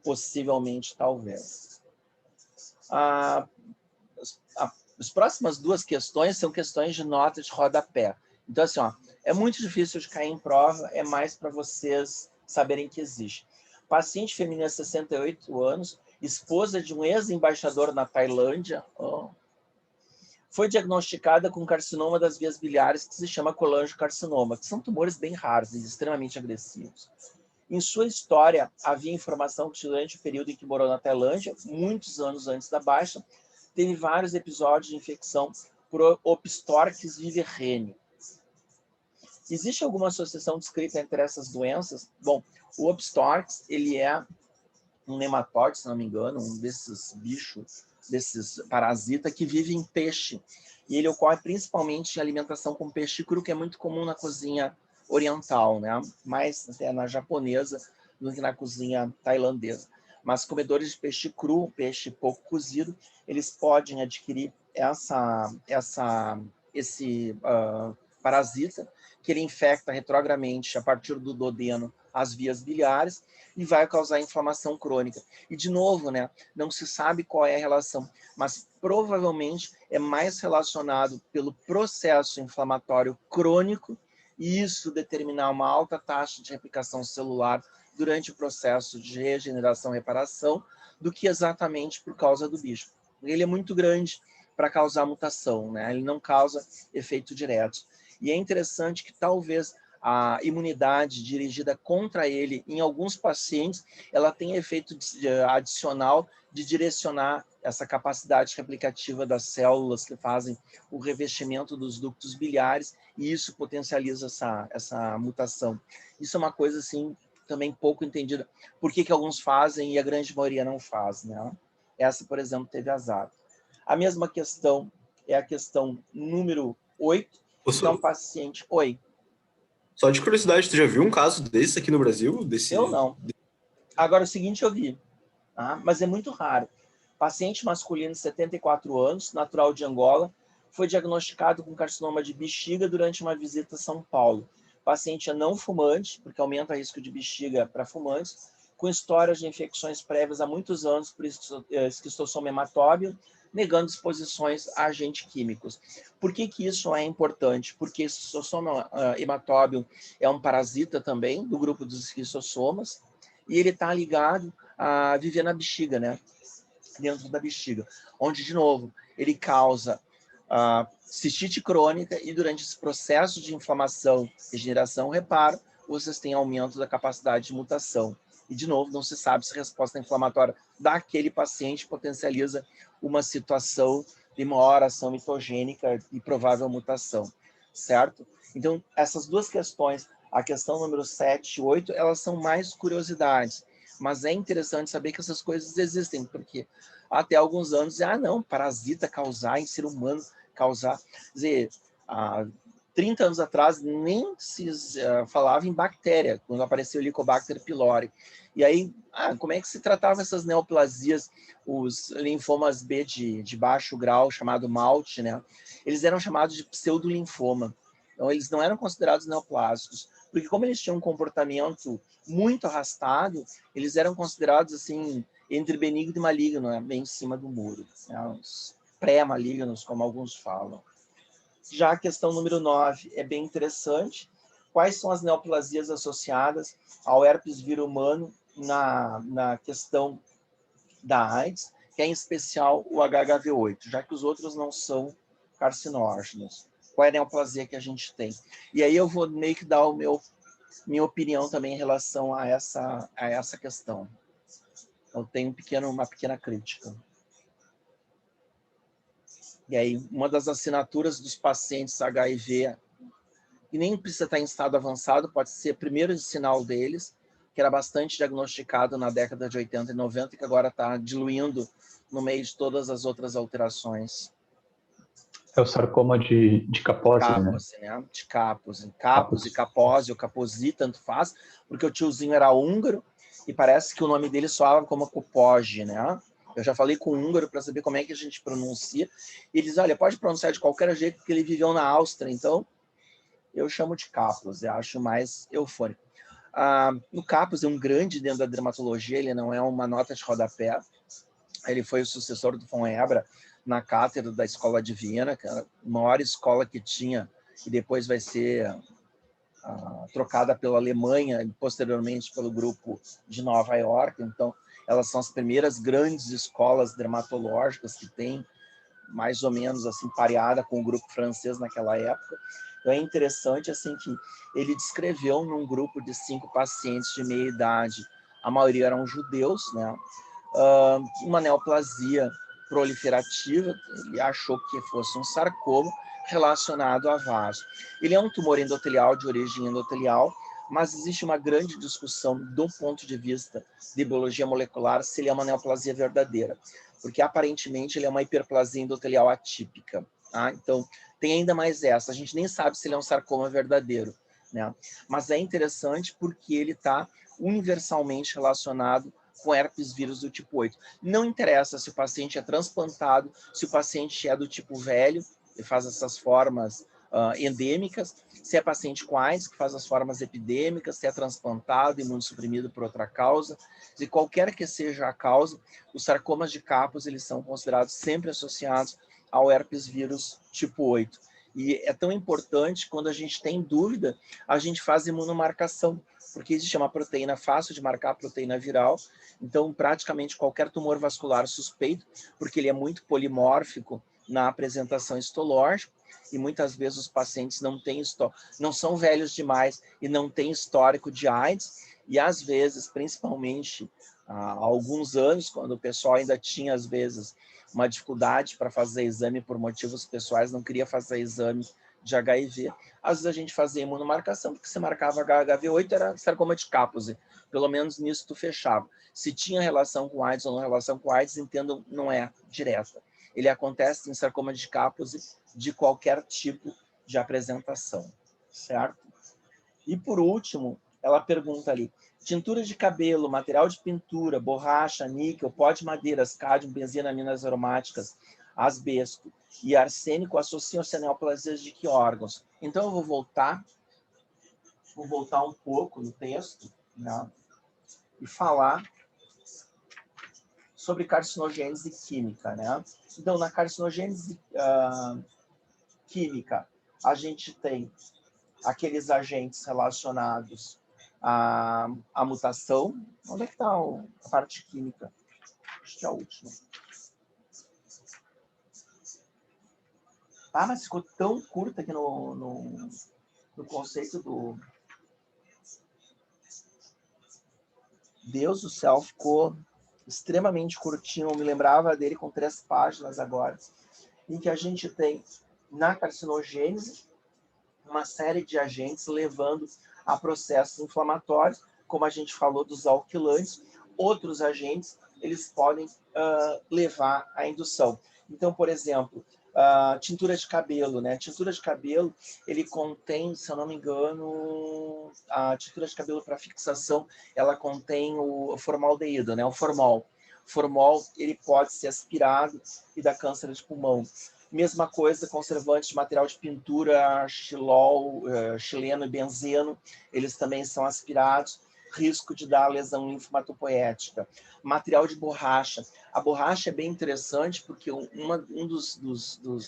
possivelmente, talvez. As próximas duas questões são questões de nota de rodapé. Então, assim, ó, é muito difícil de cair em prova, é mais para vocês saberem que existe. Paciente feminina de 68 anos, esposa de um ex-embaixador na Tailândia, foi diagnosticada com carcinoma das vias biliares, que se chama colangiocarcinoma, que são tumores bem raros e extremamente agressivos. Em sua história, havia informação que durante o período em que morou na Tailândia, muitos anos antes da baixa, teve vários episódios de infecção por Opstorix viverrhenium. Existe alguma associação descrita entre essas doenças? Bom, o Opstorix, ele é um nematóide, se não me engano, um desses bichos, desses parasitas que vive em peixe. E ele ocorre principalmente em alimentação com peixe cru, que é muito comum na cozinha oriental, né? Mais até na japonesa do que na cozinha tailandesa. Mas comedores de peixe cru, peixe pouco cozido, eles podem adquirir esse parasita, que ele infecta retrogradamente a partir do duodeno as vias biliares e vai causar inflamação crônica. E, de novo, né, não se sabe qual é a relação, mas provavelmente é mais relacionado pelo processo inflamatório crônico e isso determinar uma alta taxa de replicação celular durante o processo de regeneração e reparação do que exatamente por causa do bicho. Ele é muito grande para causar mutação, né? Ele não causa efeito direto. E é interessante que talvez a imunidade dirigida contra ele, em alguns pacientes, ela tem efeito adicional de direcionar essa capacidade replicativa das células que fazem o revestimento dos ductos biliares, e isso potencializa essa mutação. Isso é uma coisa, assim, também pouco entendida. Por que alguns fazem e a grande maioria não faz, né? Essa, por exemplo, teve azar. A mesma questão é a questão número 8, que é um paciente... Oi. Só de curiosidade, tu já viu um caso desse aqui no Brasil? Eu não. Agora, o seguinte eu vi, tá? Mas é muito raro. Paciente masculino de 74 anos, natural de Angola, foi diagnosticado com carcinoma de bexiga durante uma visita a São Paulo. O paciente é não fumante, porque aumenta o risco de bexiga para fumantes, com histórias de infecções prévias há muitos anos por esquistossoma hematóbio, negando exposições a agentes químicos. Por que isso é importante? Porque esquistossoma hematóbio é um parasita também, do grupo dos esquistossomas, e ele está ligado a viver na bexiga, né? Dentro da bexiga, onde, de novo, ele causa cistite crônica e durante esse processo de inflamação, regeneração, reparo, vocês têm aumento da capacidade de mutação. E, de novo, não se sabe se a resposta inflamatória daquele paciente potencializa uma situação de maior ação mitogênica e provável mutação, certo? Então, essas duas questões, a questão número 7 e 8, elas são mais curiosidades, mas é interessante saber que essas coisas existem, porque até alguns anos, não, parasita causar em ser humano, causar... Quer dizer, 30 anos atrás nem se falava em bactéria, quando apareceu o Helicobacter pylori. E aí, como é que se tratava essas neoplasias, os linfomas B de baixo grau, chamado MALT, né? Eles eram chamados de pseudolinfoma. Então, eles não eram considerados neoplásicos, porque como eles tinham um comportamento muito arrastado, eles eram considerados, assim, entre benigno e maligno, né? Bem em cima do muro. Né? Os pré-malignos, como alguns falam. Já a questão número 9 é bem interessante. Quais são as neoplasias associadas ao herpes vírus humano na questão da AIDS, que é em especial o HHV8, já que os outros não são carcinógenos? Qual é a neoplasia que a gente tem? E aí eu vou meio que dar minha opinião também em relação a essa questão. Eu tenho uma pequena crítica. E aí, uma das assinaturas dos pacientes HIV, que nem precisa estar em estado avançado, pode ser primeiro sinal deles, que era bastante diagnosticado na década de 80 e 90, e que agora está diluindo no meio de todas as outras alterações. É o sarcoma de Kaposi, né? Kaposi, né? De Kaposi. Kaposi, Kaposi ou Kaposi, tanto faz, porque o tiozinho era húngaro e parece que o nome dele soava como Kaposi, né? Eu já falei com o húngaro para saber como é que a gente pronuncia. E eles, olha, pode pronunciar de qualquer jeito, porque ele viveu na Áustria, então eu chamo de Kaposi, acho mais eufônico. O Kaposi é um grande dentro da dermatologia, ele não é uma nota de rodapé. Ele foi o sucessor do von Ebra na cátedra da Escola de Viena, que era a maior escola que tinha, e depois vai ser trocada pela Alemanha e posteriormente pelo grupo de Nova York. Então, elas são as primeiras grandes escolas dermatológicas que tem, mais ou menos assim, pareada com o grupo francês naquela época. Então, é interessante assim que ele descreveu num grupo de 5 pacientes de meia idade, a maioria eram judeus, né? Uma neoplasia proliferativa, ele achou que fosse um sarcoma relacionado a vaso. Ele é um tumor endotelial de origem endotelial, mas existe uma grande discussão do ponto de vista de biologia molecular se ele é uma neoplasia verdadeira, porque aparentemente ele é uma hiperplasia endotelial atípica. Tá? Então, tem ainda mais essa, a gente nem sabe se ele é um sarcoma verdadeiro, né? Mas é interessante porque ele está universalmente relacionado com herpes vírus do tipo 8. Não interessa se o paciente é transplantado, se o paciente é do tipo velho, que faz essas formas endêmicas, se é paciente com AIDS, que faz as formas epidêmicas, se é transplantado, imunossuprimido por outra causa, de qualquer que seja a causa, os sarcomas de Kaposi, eles são considerados sempre associados ao herpes vírus tipo 8. E é tão importante, quando a gente tem dúvida, a gente faz imunomarcação, porque existe uma proteína fácil de marcar, a proteína viral. Então, praticamente qualquer tumor vascular suspeito, porque ele é muito polimórfico na apresentação histológica, e muitas vezes os pacientes não são velhos demais e não têm histórico de AIDS, e às vezes, principalmente há alguns anos, quando o pessoal ainda tinha, às vezes, uma dificuldade para fazer exame por motivos pessoais, não queria fazer exame de HIV, às vezes a gente fazia imunomarcação, porque se marcava HHV8 era sarcoma de Kaposi, pelo menos nisso tu fechava. Se tinha relação com AIDS ou não relação com AIDS, entendo, não é direta. Ele acontece em sarcoma de Kaposi de qualquer tipo de apresentação, certo? E por último, ela pergunta ali, tintura de cabelo, material de pintura, borracha, níquel, pó de madeiras, cádmio, benzina, aminas aromáticas, asbesto e arsênico associam-se a neoplasias de que órgãos? Então eu vou voltar um pouco no texto, né, e falar sobre carcinogênese química, né? Então, na carcinogênese química, a gente tem aqueles agentes relacionados à mutação. Onde é que está a parte química? Acho que é a última. Ah, mas ficou tão curta aqui no conceito do... Deus do céu, ficou extremamente curtinho. Eu me lembrava dele com 3 páginas agora, em que a gente tem na carcinogênese uma série de agentes levando a processos inflamatórios, como a gente falou dos alquilantes. Outros agentes, eles podem levar à indução. Então, por exemplo, tintura de cabelo, né? Tintura de cabelo, ele contém, se eu não me engano, a tintura de cabelo para fixação, ela contém o formaldeído, né? O formol. O formol, ele pode ser aspirado e dá câncer de pulmão. Mesma coisa, conservantes de material de pintura, xilol, xileno e benzeno, eles também são aspirados, risco de dar lesão linfomatopoética. Material de borracha. A borracha é bem interessante porque um dos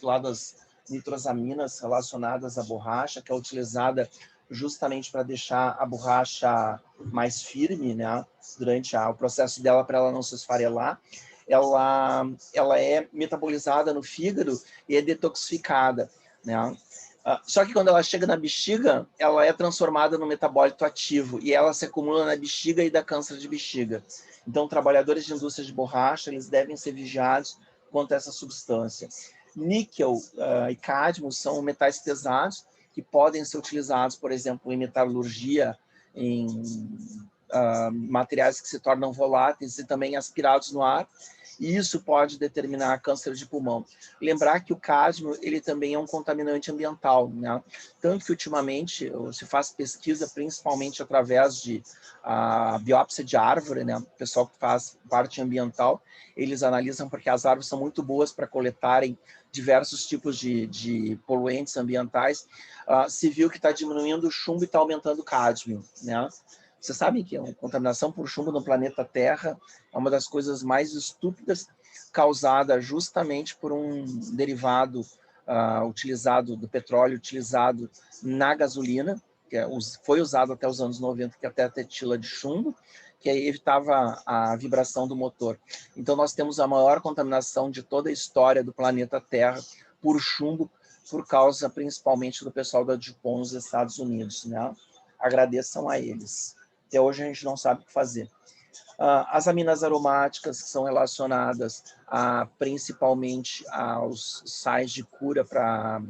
lá das nitrosaminas relacionadas à borracha, que é utilizada justamente para deixar a borracha mais firme, né, durante o processo dela, para ela não se esfarelar, ela é metabolizada no fígado e é detoxificada, né? Só que quando ela chega na bexiga, ela é transformada no metabólito ativo e ela se acumula na bexiga e dá câncer de bexiga. Então, trabalhadores de indústria de borracha, eles devem ser vigiados quanto a essa substância. Níquel e cádmio são metais pesados que podem ser utilizados, por exemplo, em metalurgia, em materiais que se tornam voláteis e também aspirados no ar. e isso pode determinar câncer de pulmão. Lembrar que o cádmio, ele também é um contaminante ambiental, né? Tanto que ultimamente se faz pesquisa principalmente através de biópsia de árvore, né? O pessoal que faz parte ambiental, eles analisam porque as árvores são muito boas para coletarem diversos tipos de poluentes ambientais. Se viu que está diminuindo o chumbo e está aumentando o cádmio, né? Vocês sabem que a contaminação por chumbo no planeta Terra é uma das coisas mais estúpidas, causada justamente por um derivado utilizado do petróleo, utilizado na gasolina, que foi usado até os anos 90, que é até a tetila de chumbo, que evitava a vibração do motor. Então, nós temos a maior contaminação de toda a história do planeta Terra por chumbo, por causa principalmente do pessoal da DuPont nos Estados Unidos, né? Agradeçam a eles. Até hoje a gente não sabe o que fazer. As aminas aromáticas, que são relacionadas principalmente aos sais de cura para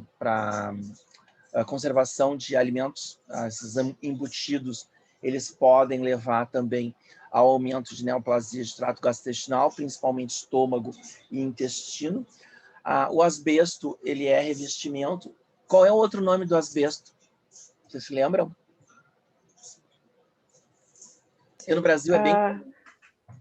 a conservação de alimentos, esses embutidos, eles podem levar também ao aumento de neoplasia de trato gastrointestinal, principalmente estômago e intestino. O asbesto, ele é revestimento. Qual é o outro nome do asbesto? Vocês se lembram? Aqui no Brasil é bem...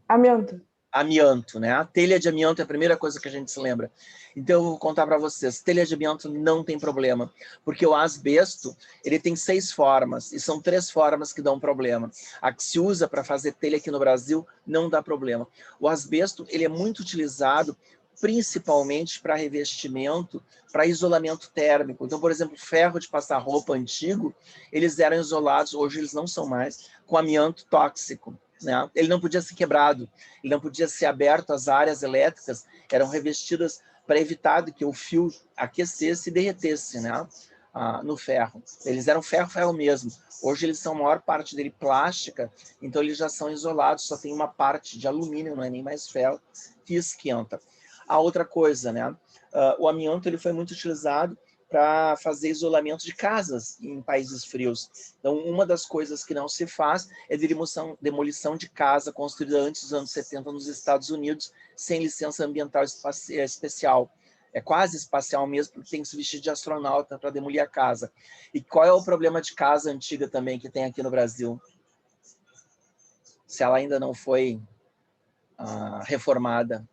Amianto. Amianto, né? A telha de amianto é a primeira coisa que a gente se lembra. Então, eu vou contar para vocês. Telha de amianto não tem problema, porque o asbesto, ele tem 6 formas, e são 3 formas que dão problema. A que se usa para fazer telha aqui no Brasil não dá problema. O asbesto, ele é muito utilizado principalmente para revestimento, para isolamento térmico. Então, por exemplo, ferro de passar roupa antigo, eles eram isolados, hoje eles não são mais, com amianto tóxico, né? Ele não podia ser quebrado, ele não podia ser aberto, as áreas elétricas eram revestidas para evitar que o fio aquecesse e derretesse, né? No ferro. Eles eram ferro mesmo. Hoje eles são a maior parte dele plástica, então eles já são isolados, só tem uma parte de alumínio, não é nem mais ferro, que esquenta. A outra coisa, né? O amianto, ele foi muito utilizado para fazer isolamento de casas em países frios. Então, uma das coisas que não se faz é demolição de casa construída antes dos anos 70 nos Estados Unidos, sem licença ambiental especial. É quase espacial mesmo, porque tem que se vestir de astronauta para demolir a casa. E qual é o problema de casa antiga também que tem aqui no Brasil? Se ela ainda não foi reformada.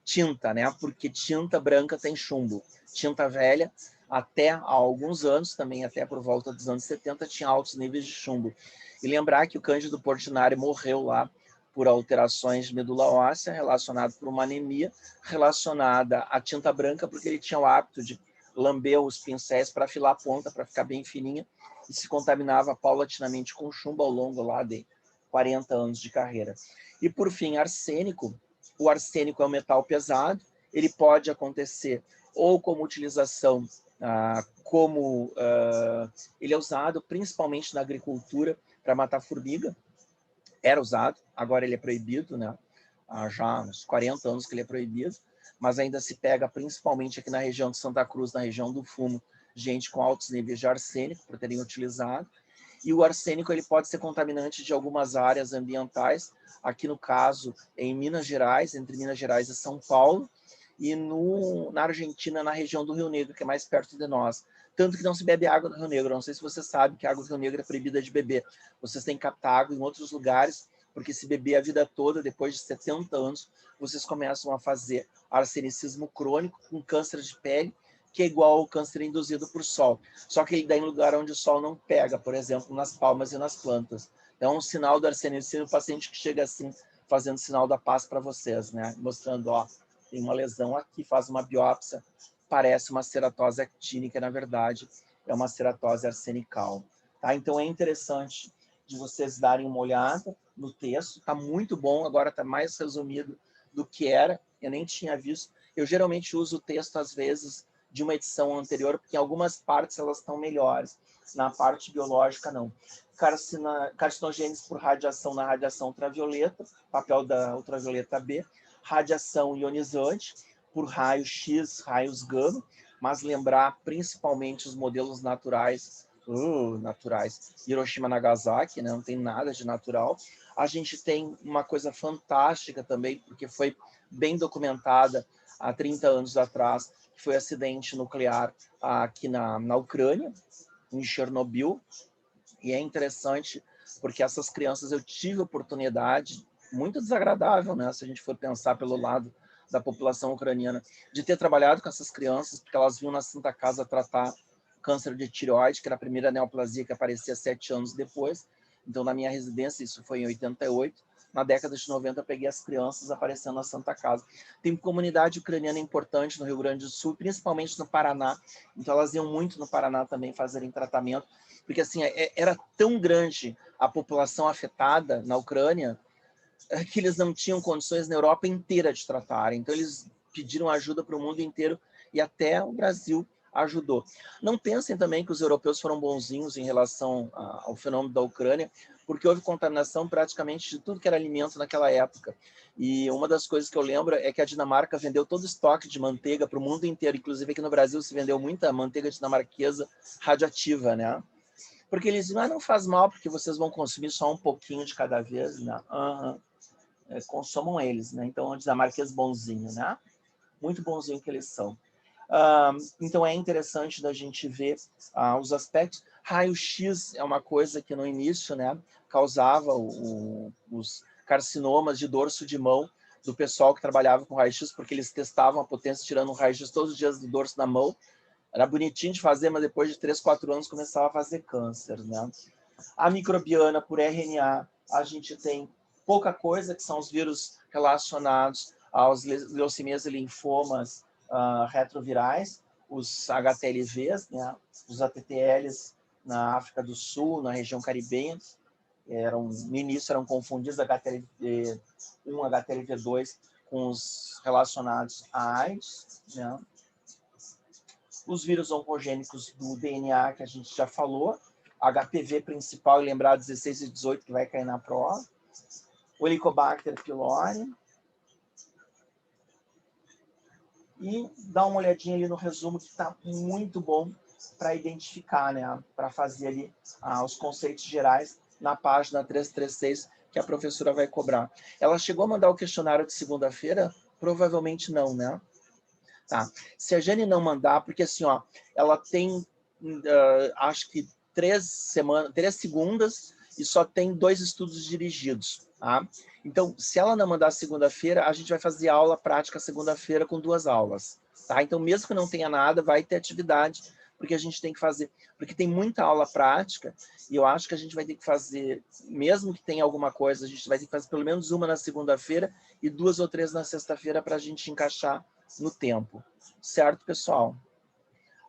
Tinta, né? Porque tinta branca tem chumbo. Tinta velha, até há alguns anos, também até por volta dos anos 70, tinha altos níveis de chumbo. E lembrar que o Cândido Portinari morreu lá por alterações de medula óssea, relacionado por uma anemia, relacionada à tinta branca, porque ele tinha o hábito de lamber os pincéis para afilar a ponta, para ficar bem fininha, e se contaminava paulatinamente com chumbo ao longo lá de 40 anos de carreira. E, por fim, arsênico. O arsênico é um metal pesado, ele pode acontecer ou como utilização, ele é usado principalmente na agricultura para matar formiga, era usado, agora ele é proibido, né? Já há uns 40 anos que ele é proibido, mas ainda se pega principalmente aqui na região de Santa Cruz, na região do Fumo, gente com altos níveis de arsênico, por terem utilizado. E o arsênico, ele pode ser contaminante de algumas áreas ambientais, aqui no caso em Minas Gerais, entre Minas Gerais e São Paulo, e na Argentina, na região do Rio Negro, que é mais perto de nós. Tanto que não se bebe água do Rio Negro. Não sei se você sabe que a água do Rio Negro é proibida de beber. Vocês têm que captar água em outros lugares, porque se beber a vida toda, depois de 70 anos, vocês começam a fazer arsenicismo crônico com câncer de pele, que é igual ao câncer induzido por sol. Só que ele dá em lugar onde o sol não pega, por exemplo, nas palmas e nas plantas. Então, um sinal do arsenicismo, o paciente que chega assim, fazendo sinal da paz para vocês, né? Mostrando, ó, tem uma lesão aqui, faz uma biópsia, parece uma ceratose actínica, na verdade, é uma ceratose arsenical. Tá? Então, é interessante de vocês darem uma olhada no texto, está muito bom, agora está mais resumido do que era, eu nem tinha visto. Eu geralmente uso o texto, às vezes, de uma edição anterior, porque em algumas partes elas estão melhores, na parte biológica não. Carcinogênese por radiação na radiação ultravioleta, papel da ultravioleta B, radiação ionizante por raios X, raios gama, mas lembrar principalmente os modelos naturais naturais. Hiroshima, Nagasaki, né? Não tem nada de natural. A gente tem uma coisa fantástica também, porque foi bem documentada há 30 anos atrás, que foi um acidente nuclear aqui na Ucrânia, em Chernobyl. E é interessante, porque essas crianças, eu tive oportunidade, muito desagradável, né? Se a gente for pensar pelo lado da população ucraniana, de ter trabalhado com essas crianças, porque elas vinham na Santa Casa tratar câncer de tireoide, que era a primeira neoplasia que aparecia 7 anos depois. Então, na minha residência, isso foi em 88, na década de 90, eu peguei as crianças aparecendo na Santa Casa. Tem comunidade ucraniana importante no Rio Grande do Sul, principalmente no Paraná. Então, elas iam muito no Paraná também fazerem tratamento, porque assim, era tão grande a população afetada na Ucrânia que eles não tinham condições na Europa inteira de tratar. Então, eles pediram ajuda para o mundo inteiro e até o Brasil ajudou. Não pensem também que os europeus foram bonzinhos em relação ao fenômeno da Ucrânia, porque houve contaminação praticamente de tudo que era alimento naquela época. E uma das coisas que eu lembro é que a Dinamarca vendeu todo o estoque de manteiga para o mundo inteiro, inclusive aqui no Brasil se vendeu muita manteiga dinamarquesa radioativa, né? Porque eles dizem, não faz mal, porque vocês vão consumir só um pouquinho de cada vez, né? Consomam eles, né? Então, o dinamarquês bonzinho, né? Muito bonzinho que eles são. Então, é interessante da gente ver os aspectos. Raio-X é uma coisa que no início, né, causava os carcinomas de dorso de mão do pessoal que trabalhava com raio-X, porque eles testavam a potência tirando um raio-X todos os dias do dorso da mão. Era bonitinho de fazer, mas depois de 3, 4 anos começava a fazer câncer, né? A microbiana por RNA, a gente tem pouca coisa, que são os vírus relacionados aos leucemias e linfomas retrovirais, os HTLVs, né? Os ATTLs na África do Sul, na região caribenha, no início eram confundidos HTLV1, HTLV2 com os relacionados à AIDS, né? Os vírus oncogênicos do DNA, que a gente já falou, HPV principal, e lembrar 16 e 18, que vai cair na prova, o Helicobacter pylori, e dá uma olhadinha ali no resumo, que está muito bom para identificar, né? Para fazer ali os conceitos gerais na página 336, que a professora vai cobrar. Ela chegou a mandar o questionário de segunda-feira? Provavelmente não, né? Tá. Se a Jane não mandar, porque assim, ó, ela tem, acho que 3 segundas e só tem 2 estudos dirigidos, tá? Então, se ela não mandar segunda-feira, a gente vai fazer aula prática segunda-feira com 2 aulas, tá? Então, mesmo que não tenha nada, vai ter atividade, porque a gente tem que fazer, porque tem muita aula prática, e eu acho que a gente vai ter que fazer, mesmo que tenha alguma coisa, a gente vai ter que fazer pelo menos uma na segunda-feira e 2 ou 3 na sexta-feira para a gente encaixar no tempo. Certo, pessoal?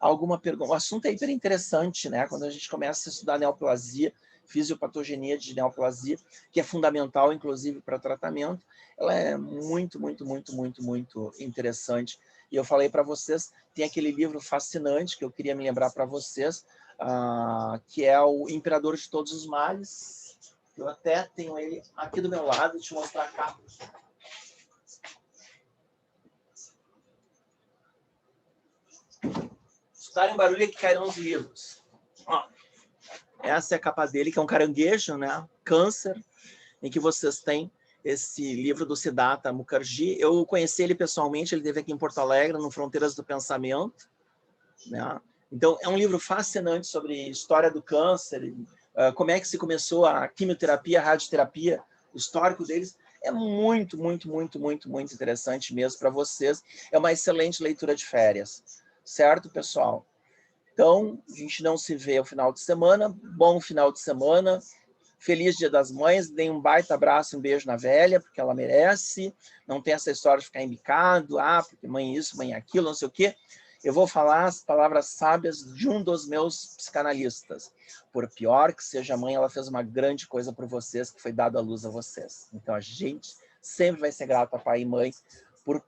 Alguma pergunta? O assunto é hiper interessante, né? Quando a gente começa a estudar neoplasia, fisiopatogenia de neoplasia, que é fundamental, inclusive, para tratamento, ela é muito, muito, muito, muito, muito interessante. E eu falei para vocês, tem aquele livro fascinante que eu queria me lembrar para vocês, que é o Imperador de Todos os Males. Eu até tenho ele aqui do meu lado, deixa eu mostrar cá. Escutarem barulho é que cairão os livros. Ó, essa é a capa dele, que é um caranguejo, né? Câncer, em que vocês têm esse livro do Siddhartha Mukherjee. Eu conheci ele pessoalmente, ele esteve aqui em Porto Alegre, no Fronteiras do Pensamento, né? Então, é um livro fascinante sobre história do câncer, como é que se começou a quimioterapia, a radioterapia, o histórico deles. É muito, muito, muito, muito, muito interessante mesmo para vocês. É uma excelente leitura de férias. Certo, pessoal? Então, a gente não se vê no final de semana. Bom final de semana. Feliz Dia das Mães. Dêem um baita abraço, um beijo na velha, porque ela merece. Não tem essa história de ficar embicado. Porque mãe isso, mãe aquilo, não sei o quê. Eu vou falar as palavras sábias de um dos meus psicanalistas. Por pior que seja a mãe, ela fez uma grande coisa por vocês, que foi dado à luz a vocês. Então, a gente sempre vai ser grato a pai e mãe, por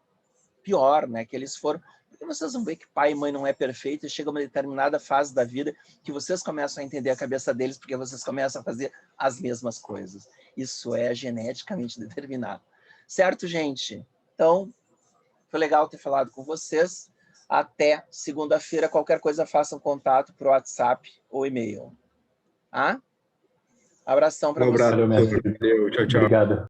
pior, né, que eles foram. Porque vocês vão ver que pai e mãe não é perfeito e chega uma determinada fase da vida que vocês começam a entender a cabeça deles porque vocês começam a fazer as mesmas coisas. Isso é geneticamente determinado. Certo, gente? Então, foi legal ter falado com vocês. Até segunda-feira, qualquer coisa, façam contato por WhatsApp ou e-mail. Tá? Abração para Um vocês. abraço. Valeu, mestre. Valeu, tchau, tchau. Obrigado.